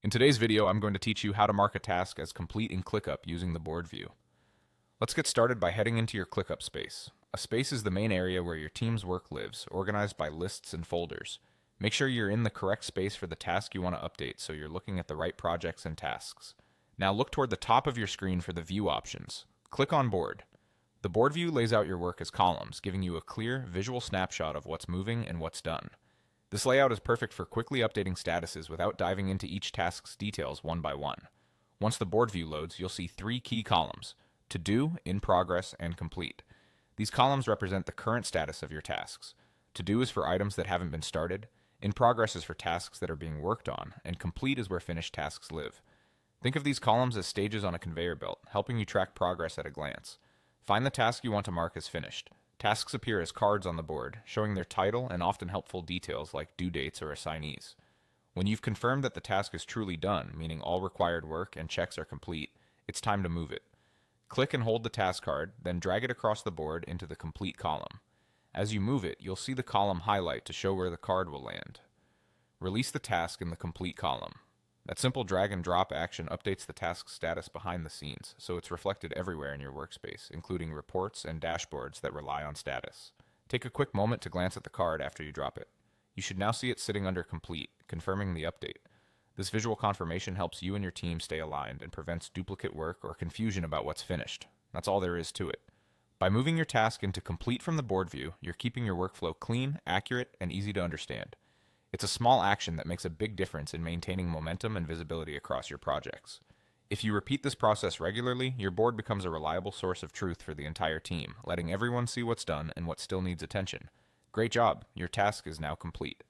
In today's video, I'm going to teach you how to mark a task as complete in ClickUp using the board view. Let's get started by heading into your ClickUp space. A space is the main area where your team's work lives, organized by lists and folders. Make sure you're in the correct space for the task you want to update so you're looking at the right projects and tasks. Now look toward the top of your screen for the view options. Click on Board. The board view lays out your work as columns, giving you a clear, visual snapshot of what's moving and what's done. This layout is perfect for quickly updating statuses without diving into each task's details one by one. Once the board view loads, you'll see three key columns: To Do, In Progress, and Complete. These columns represent the current status of your tasks. To Do is for items that haven't been started, In Progress is for tasks that are being worked on, and Complete is where finished tasks live. Think of these columns as stages on a conveyor belt, helping you track progress at a glance. Find the task you want to mark as finished. Tasks appear as cards on the board, showing their title and often helpful details like due dates or assignees. When you've confirmed that the task is truly done, meaning all required work and checks are complete, it's time to move it. Click and hold the task card, then drag it across the board into the complete column. As you move it, you'll see the column highlight to show where the card will land. Release the task in the complete column. That simple drag and drop action updates the task's status behind the scenes, so it's reflected everywhere in your workspace, including reports and dashboards that rely on status. Take a quick moment to glance at the card after you drop it. You should now see it sitting under Complete, confirming the update. This visual confirmation helps you and your team stay aligned and prevents duplicate work or confusion about what's finished. That's all there is to it. By moving your task into Complete from the board view, you're keeping your workflow clean, accurate, and easy to understand. It's a small action that makes a big difference in maintaining momentum and visibility across your projects. If you repeat this process regularly, your board becomes a reliable source of truth for the entire team, letting everyone see what's done and what still needs attention. Great job! Your task is now complete.